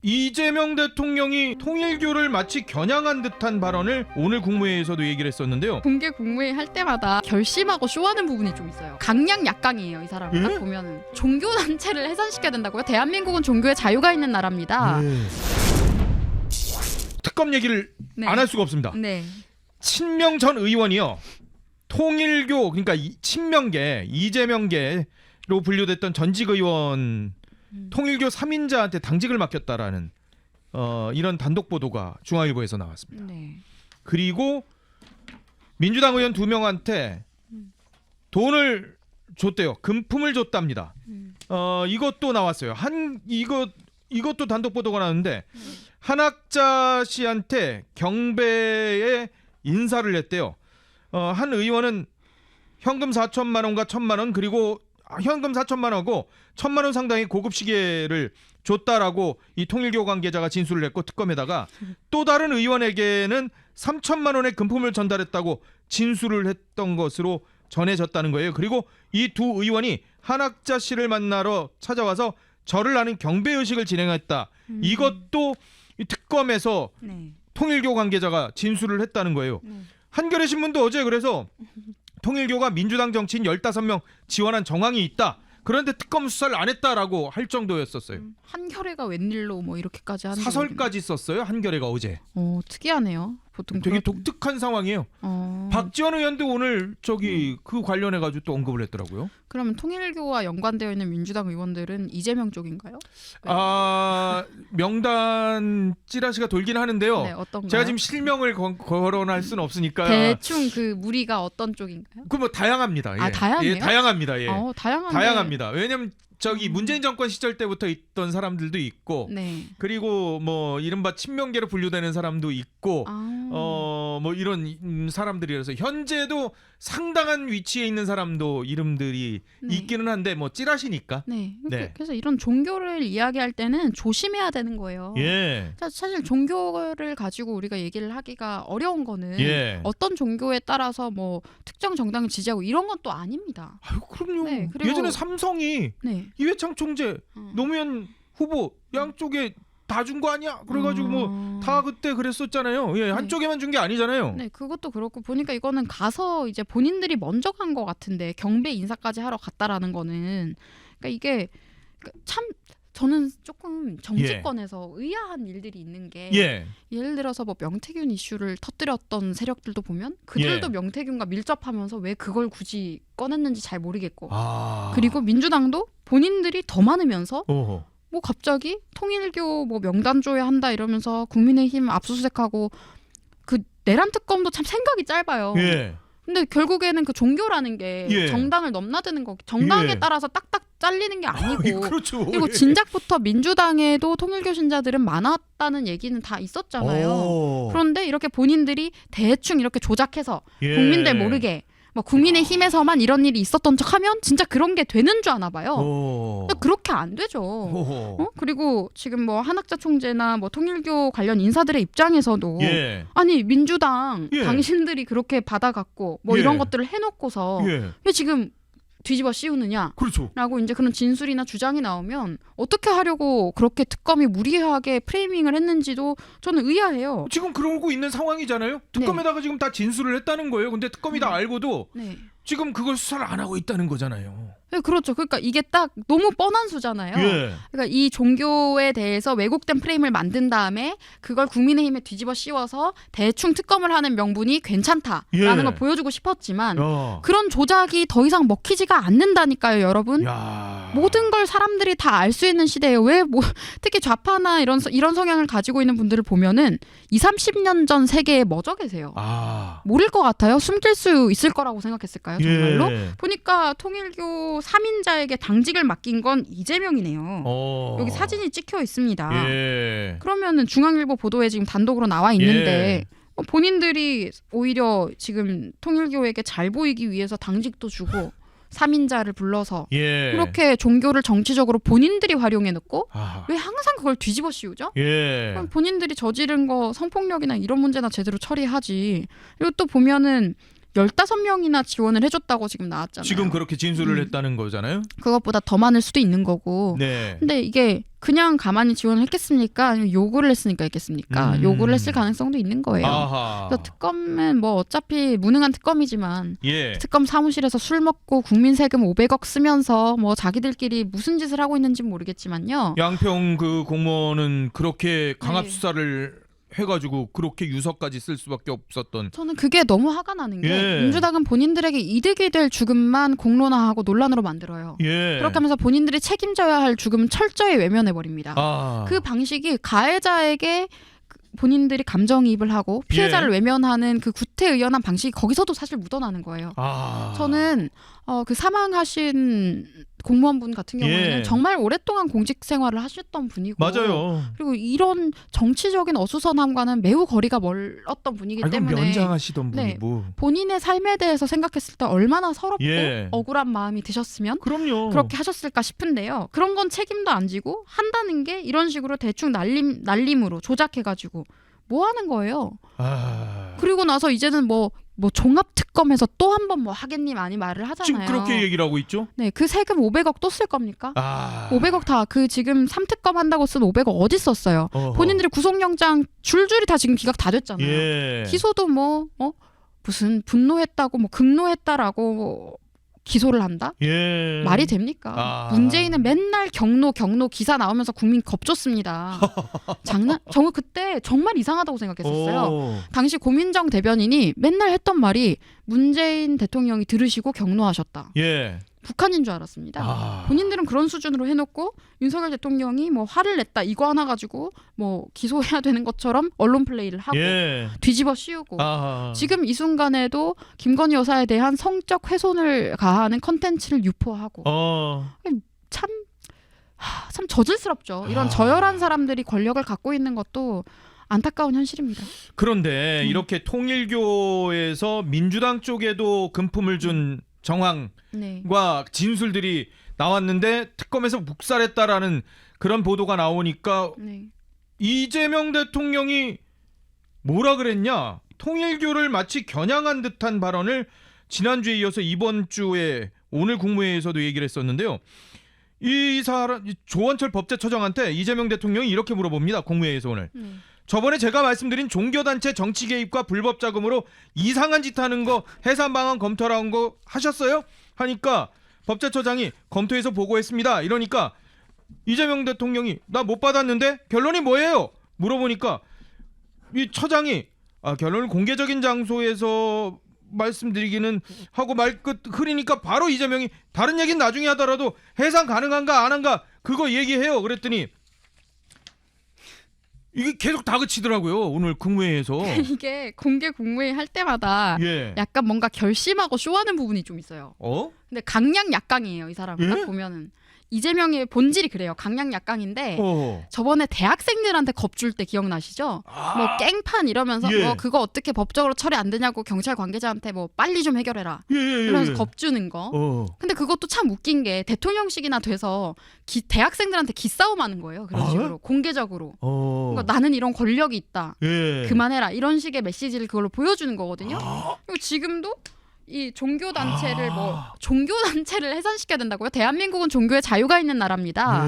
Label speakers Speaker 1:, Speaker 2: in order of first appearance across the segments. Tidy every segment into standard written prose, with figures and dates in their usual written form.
Speaker 1: 이재명 대통령이 통일교를 마치 겨냥한 듯한 발언을 오늘 국무회의에서도 얘기를 했었는데요.
Speaker 2: 공개 국무회의 할 때마다 결심하고 쇼하는 부분이 좀 있어요. 강약 약강이에요, 이 사람은. 딱 보면은 종교 단체를 해산시켜야 된다고요? 대한민국은 종교의 자유가 있는 나라입니다.
Speaker 1: 특검 얘기를 안 할 수가 없습니다.
Speaker 2: 네.
Speaker 1: 친명 전 의원이요. 통일교 그러니까 친명계 이재명계로 분류됐던 전직 의원 통일교 3인자한테 당직을 맡겼다라는 이런 단독 보도가 중앙일보에서 나왔습니다.
Speaker 2: 네.
Speaker 1: 그리고 민주당 의원 2명한테 돈을 줬대요. 금품을 줬답니다. 이것도 나왔어요. 이것도 단독 보도가 나왔는데 한학자 씨한테 경배에 인사를 했대요. 한 의원은 현금 4천만 원과 1천만 원 그리고 현금 4천만 원하고 1천만 원 상당의 고급 시계를 줬다라고 이 통일교 관계자가 진술을 했고 특검에다가 또 다른 의원에게는 3천만 원의 금품을 전달했다고 진술을 했던 것으로 전해졌다는 거예요. 그리고 이 두 의원이 한학자 씨를 만나러 찾아와서 절을 하는 경배의식을 진행했다. 이것도 이 특검에서 통일교 관계자가 진술을 했다는 거예요. 한겨레 신문도 어제 그래서 통일교가 민주당 정치인 15명 지원한 정황이 있다. 그런데 특검 수사를 안 했다라고 할 정도였었어요.
Speaker 2: 한겨레가 웬일로 뭐 이렇게까지 하는
Speaker 1: 사설까지 썼어요. 한겨레가 어제.
Speaker 2: 특이하네요. 보통
Speaker 1: 되게 독특한 상황이에요. 박지원 의원도 오늘 그 관련해 가지고 또 언급을 했더라고요.
Speaker 2: 그러면 통일교와 연관되어 있는 민주당 의원들은 이재명 쪽인가요?
Speaker 1: 명단 찌라시가 돌긴 하는데요.
Speaker 2: 네, 어떤가요?
Speaker 1: 제가 지금 실명을 거론할 수는 없으니까
Speaker 2: 대충 그 무리가 어떤 쪽인가요?
Speaker 1: 그 뭐 다양합니다. 예.
Speaker 2: 다양해요?
Speaker 1: 예, 다양합니다. 예.
Speaker 2: 다양합니다.
Speaker 1: 왜냐면 문재인 정권 시절 때부터 있던 사람들도 있고
Speaker 2: 네.
Speaker 1: 그리고 뭐 이른바 친명계로 분류되는 사람도 있고 뭐 이런 사람들이라서 현재도 상당한 위치에 있는 사람도 이름들이 있기는 한데 뭐 찌라시니까.
Speaker 2: 네.
Speaker 1: 네.
Speaker 2: 그래서 이런 종교를 이야기할 때는 조심해야 되는 거예요.
Speaker 1: 예.
Speaker 2: 사실 종교를 가지고 우리가 얘기를 하기가 어려운 거는 어떤 종교에 따라서 뭐 특정 정당을 지지하고 이런 건 또 아닙니다.
Speaker 1: 아유, 그럼요.
Speaker 2: 네, 그리고
Speaker 1: 예전에 삼성이 이회창 총재, 노무현 후보 양쪽에 다 준 거 아니야? 그래가지고 뭐 다 그때 그랬었잖아요. 예, 한쪽에만 준 게 아니잖아요.
Speaker 2: 네, 그것도 그렇고 보니까 이거는 가서 이제 본인들이 먼저 간 것 같은데 경배 인사까지 하러 갔다라는 거는 그러니까 이게 참 저는 조금 정치권에서 의아한 일들이 있는 게 예를 들어서 뭐 명태균 이슈를 터뜨렸던 세력들도 보면 그들도 명태균과 밀접하면서 왜 그걸 굳이 꺼냈는지 잘 모르겠고 그리고 민주당도 본인들이 더 많으면서 뭐 갑자기 통일교 뭐 명단 줘야 한다 이러면서 국민의힘 압수수색하고 그 내란 특검도 참 생각이 짧아요. 근데 결국에는 그 종교라는 게 정당을 넘나드는 거 정당에 따라서 딱딱 잘리는 게 아니고
Speaker 1: 그렇죠.
Speaker 2: 그리고 진작부터 민주당에도 통일교 신자들은 많았다는 얘기는 다 있었잖아요. 그런데 이렇게 본인들이 대충 이렇게 조작해서 국민들 모르게 뭐 국민의힘에서만 이런 일이 있었던 척하면 진짜 그런 게 되는 줄 아나 봐요. 그렇게 안 되죠. 그리고 지금 뭐 한학자 총재나 뭐 통일교 관련 인사들의 입장에서도 아니 민주당 당신들이 그렇게 받아갖고 뭐 이런 것들을 해놓고서 왜 지금 뒤집어 씌우느냐 라고 이제 그런 진술이나 주장이 나오면 어떻게 하려고 그렇게 특검이 무리하게 프레이밍을 했는지도 저는 의아해요.
Speaker 1: 지금 그러고 있는 상황이잖아요. 특검에다가 지금 다 진술을 했다는 거예요. 근데 특검이 다 알고도 지금 그걸 수사를 안 하고 있다는 거잖아요.
Speaker 2: 네, 그렇죠. 그러니까 이게 딱 너무 뻔한 수잖아요. 그러니까 이 종교에 대해서 왜곡된 프레임을 만든 다음에 그걸 국민의힘에 뒤집어 씌워서 대충 특검을 하는 명분이 괜찮다라는 걸 보여주고 싶었지만 그런 조작이 더 이상 먹히지가 않는다니까요, 여러분. 모든 걸 사람들이 다 알 수 있는 시대예요. 왜 뭐 특히 좌파나 이런 성향을 가지고 있는 분들을 보면은 20-30년 전 세계에 멎어 계세요. 모를 것 같아요. 숨길 수 있을 거라고 생각했을까요, 정말로? 보니까 통일교 3인자에게 당직을 맡긴 건 이재명이네요. 여기 사진이 찍혀 있습니다. 그러면은 중앙일보 보도에 지금 단독으로 나와 있는데 본인들이 오히려 지금 통일교에게 잘 보이기 위해서 당직도 주고 3인자를 불러서 그렇게 종교를 정치적으로 본인들이 활용해놓고 왜 항상 그걸 뒤집어 씌우죠? 그럼 본인들이 저지른 거 성폭력이나 이런 문제나 제대로 처리하지. 그리고 또 보면은 15명이나 지원을 해줬다고 지금 나왔잖아요.
Speaker 1: 지금 그렇게 진술을 했다는 거잖아요.
Speaker 2: 그것보다 더 많을 수도 있는 거고.
Speaker 1: 네.
Speaker 2: 근데 이게 그냥 가만히 지원을 했겠습니까? 아니면 요구를 했으니까 했겠습니까? 요구를 했을 가능성도 있는 거예요.
Speaker 1: 아하.
Speaker 2: 그래서 특검은 뭐 어차피 무능한 특검이지만
Speaker 1: 예.
Speaker 2: 특검 사무실에서 술 먹고 국민 세금 500억 쓰면서 뭐 자기들끼리 무슨 짓을 하고 있는지 모르겠지만요.
Speaker 1: 양평 그 공무원은 그렇게 강압
Speaker 2: 네.
Speaker 1: 수사를 해가지고 그렇게 유서까지 쓸 수밖에 없었던.
Speaker 2: 저는 그게 너무 화가 나는 게
Speaker 1: 예.
Speaker 2: 민주당은 본인들에게 이득이 될 죽음만 공론화하고 논란으로 만들어요.
Speaker 1: 예.
Speaker 2: 그렇게 하면서 본인들이 책임져야 할 죽음은 철저히 외면해버립니다.
Speaker 1: 아.
Speaker 2: 그 방식이 가해자에게 본인들이 감정이입을 하고 피해자를
Speaker 1: 예.
Speaker 2: 외면하는 그 구태의연한 방식이 거기서도 사실 묻어나는 거예요.
Speaker 1: 아.
Speaker 2: 저는 그 사망하신 공무원분 같은 경우에는
Speaker 1: 예.
Speaker 2: 정말 오랫동안 공직 생활을 하셨던 분이고
Speaker 1: 맞아요.
Speaker 2: 그리고 이런 정치적인 어수선함과는 매우 거리가 멀었던 분이기
Speaker 1: 그럼
Speaker 2: 때문에
Speaker 1: 면장하시던 분이
Speaker 2: 네.
Speaker 1: 뭐.
Speaker 2: 본인의 삶에 대해서 생각했을 때 얼마나 서럽고
Speaker 1: 예.
Speaker 2: 억울한 마음이 드셨으면
Speaker 1: 그럼요.
Speaker 2: 그렇게 하셨을까 싶은데요. 그런 건 책임도 안 지고 한다는 게 이런 식으로 대충 날림으로 조작해가지고 뭐 하는 거예요.
Speaker 1: 아.
Speaker 2: 그리고 나서 이제는 뭐 종합특검에서 또 한 번 뭐 하겠니 많이 말을 하잖아요.
Speaker 1: 지금 그렇게 얘기를 하고 있죠?
Speaker 2: 네, 그 세금 500억 또 쓸 겁니까?
Speaker 1: 아.
Speaker 2: 500억 다 그 지금 3특검 한다고 쓴 500억 어디 썼어요?
Speaker 1: 어허.
Speaker 2: 본인들이 구속영장 줄줄이 다 지금 기각 다 됐잖아요.
Speaker 1: 예.
Speaker 2: 기소도 뭐 무슨 분노했다고 뭐 극노했다라고 뭐 기소를 한다?
Speaker 1: 예.
Speaker 2: 말이 됩니까?
Speaker 1: 아.
Speaker 2: 문재인은 맨날 경로 기사 나오면서 국민 겁줬습니다. 저는 그때 정말 이상하다고 생각했었어요.
Speaker 1: 오.
Speaker 2: 당시 고민정 대변인이 맨날 했던 말이 문재인 대통령이 들으시고 경로하셨다.
Speaker 1: 예.
Speaker 2: 북한인 줄 알았습니다.
Speaker 1: 아.
Speaker 2: 본인들은 그런 수준으로 해놓고 윤석열 대통령이 뭐 화를 냈다 이거 하나 가지고 뭐 기소해야 되는 것처럼 언론 플레이를 하고
Speaker 1: 예.
Speaker 2: 뒤집어 씌우고
Speaker 1: 아.
Speaker 2: 지금 이 순간에도 김건희 여사에 대한 성적 훼손을 가하는 컨텐츠를 유포하고 참 저질스럽죠. 이런 저열한 사람들이 권력을 갖고 있는 것도 안타까운 현실입니다.
Speaker 1: 그런데 이렇게 통일교에서 민주당 쪽에도 금품을 준 정황과
Speaker 2: 네.
Speaker 1: 진술들이 나왔는데 특검에서 묵살했다라는 그런 보도가 나오니까
Speaker 2: 네.
Speaker 1: 이재명 대통령이 뭐라 그랬냐? 통일교를 마치 겨냥한 듯한 발언을 지난주에 이어서 이번 주에 오늘 국무회의에서도 얘기를 했었는데요. 이 사람 조원철 법제처장한테 이재명 대통령이 이렇게 물어봅니다. 국무회의에서 오늘. 저번에 제가 말씀드린 종교단체 정치 개입과 불법 자금으로 이상한 짓 하는 거 해산 방안 검토라는 거 하셨어요? 하니까 법제처장이 검토해서 보고했습니다. 이러니까 이재명 대통령이 나 못 받았는데 결론이 뭐예요? 물어보니까 이 처장이 결론을 공개적인 장소에서 말씀드리기는 하고 말끝 흐리니까 바로 이재명이 다른 얘기는 나중에 하더라도 해상 가능한가 안 한가 그거 얘기해요. 그랬더니 이게 계속 다그치더라고요. 오늘 국무회의에서.
Speaker 2: 이게 공개 국무회의 할 때마다
Speaker 1: 예.
Speaker 2: 약간 뭔가 결심하고 쇼하는 부분이 좀 있어요.
Speaker 1: 근데
Speaker 2: 강약약강이에요. 이 사람은
Speaker 1: 예?
Speaker 2: 딱 보면은. 이재명의 본질이 그래요. 강약약강인데
Speaker 1: 어.
Speaker 2: 저번에 대학생들한테 겁줄 때 기억나시죠? 뭐 깽판 이러면서
Speaker 1: 예.
Speaker 2: 뭐 그거 어떻게 법적으로 처리 안 되냐고 경찰 관계자한테 뭐 빨리 좀 해결해라.
Speaker 1: 예.
Speaker 2: 이러면서 겁주는 거. 근데 그것도 참 웃긴 게 대통령식이나 돼서 대학생들한테 기싸움하는 거예요. 그런 식으로 공개적으로. 그러니까 나는 이런 권력이 있다.
Speaker 1: 예.
Speaker 2: 그만해라. 이런 식의 메시지를 그걸로 보여주는 거거든요. 그리고 지금도 이 종교단체를 종교단체를 해산시켜야 된다고요? 대한민국은 종교의 자유가 있는 나라입니다.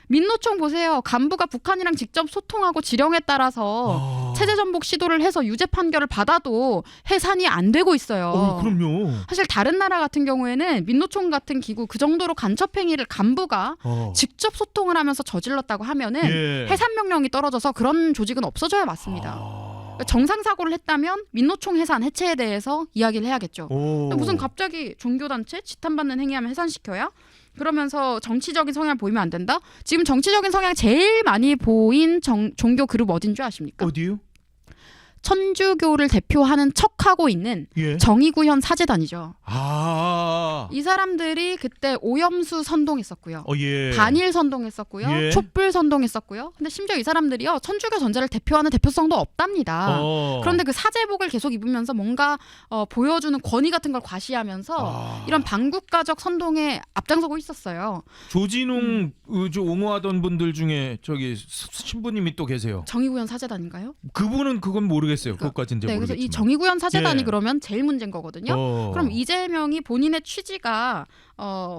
Speaker 2: 민노총 보세요. 간부가 북한이랑 직접 소통하고 지령에 따라서 체제 전복 시도를 해서 유죄 판결을 받아도 해산이 안 되고 있어요.
Speaker 1: 그럼요.
Speaker 2: 사실 다른 나라 같은 경우에는 민노총 같은 기구 그 정도로 간첩 행위를 간부가 직접 소통을 하면서 저질렀다고 하면은 해산 명령이 떨어져서 그런 조직은 없어져야 맞습니다. 정상 사고를 했다면 민노총 해산 해체에 대해서 이야기를 해야겠죠. 무슨 갑자기 종교단체 지탄받는 행위하면 해산시켜야? 그러면서 정치적인 성향을 보이면 안 된다? 지금 정치적인 성향 제일 많이 보인 종교 그룹 어딘 줄 아십니까?
Speaker 1: 어디요?
Speaker 2: 천주교를 대표하는 척하고 있는
Speaker 1: 예.
Speaker 2: 정의구현 사제단이죠. 이 사람들이 그때 오염수 선동했었고요.
Speaker 1: 예.
Speaker 2: 반일 선동했었고요.
Speaker 1: 예.
Speaker 2: 촛불 선동했었고요. 근데 심지어 이 사람들이요. 천주교 전제를 대표하는 대표성도 없답니다. 그런데 그 사제복을 계속 입으면서 뭔가 보여주는 권위 같은 걸 과시하면서 이런 반국가적 선동에 앞장서고 있었어요.
Speaker 1: 조진웅 옹호하던 분들 중에 저기 신부님이 또 계세요.
Speaker 2: 정의구현 사제단인가요?
Speaker 1: 그분은 그건 모르겠어요. 그것까지는 이제
Speaker 2: 네,
Speaker 1: 모르겠지만.
Speaker 2: 그래서 이 정의구현 사제단이
Speaker 1: 예.
Speaker 2: 그러면 제일 문제인 거거든요. 그럼 이재명이 본인의 취지가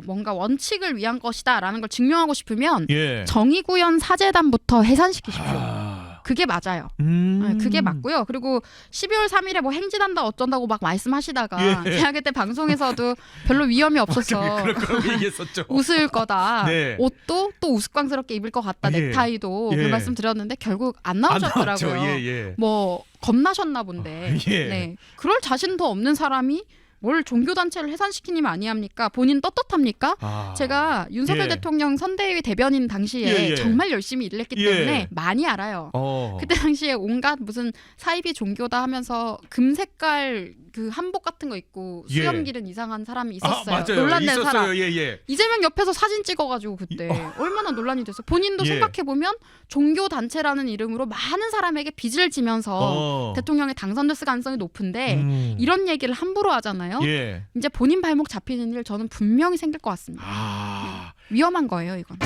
Speaker 2: 뭔가 원칙을 위한 것이다라는 걸 증명하고 싶으면
Speaker 1: 예.
Speaker 2: 정의구현 사제단부터 해산시키십시오. 그게 맞아요. 네, 그게 맞고요. 그리고 12월 3일에 뭐 행진한다 어쩐다고 막 말씀하시다가
Speaker 1: 예.
Speaker 2: 제가 그때 방송에서도 별로 위험이 없어서
Speaker 1: 그런 얘기했었죠.
Speaker 2: 웃을 거다.
Speaker 1: 네.
Speaker 2: 옷도 또 우스꽝스럽게 입을 것 같다.
Speaker 1: 예.
Speaker 2: 넥타이도 그
Speaker 1: 예.
Speaker 2: 말씀 드렸는데 결국 안
Speaker 1: 안
Speaker 2: 나오셨더라고요.
Speaker 1: 나왔죠. 예.
Speaker 2: 뭐 겁나셨나 본데.
Speaker 1: 예.
Speaker 2: 네. 그럴 자신도 없는 사람이 뭘 종교단체를 해산시키니면 아니합니까? 본인 떳떳합니까? 제가 윤석열
Speaker 1: 예.
Speaker 2: 대통령 선대위 대변인 당시에
Speaker 1: 예.
Speaker 2: 정말 열심히 일을 했기
Speaker 1: 예.
Speaker 2: 때문에 많이 알아요. 그때 당시에 온갖 무슨 사이비 종교다 하면서 금색깔 그 한복 같은 거 입고
Speaker 1: 예.
Speaker 2: 수염 기른 이상한 사람이 있었어요.
Speaker 1: 맞아요.
Speaker 2: 논란된
Speaker 1: 있었어요.
Speaker 2: 사람.
Speaker 1: 예.
Speaker 2: 이재명 옆에서 사진 찍어가지고 그때 얼마나 논란이 됐어요. 본인도
Speaker 1: 예.
Speaker 2: 생각해보면 종교단체라는 이름으로 많은 사람에게 빚을 지면서 대통령에 당선됐을 가능성이 높은데 이런 얘기를 함부로 하잖아요.
Speaker 1: 예.
Speaker 2: 이제 본인 발목 잡히는 일 저는 분명히 생길 것 같습니다. 위험한 거예요, 이건.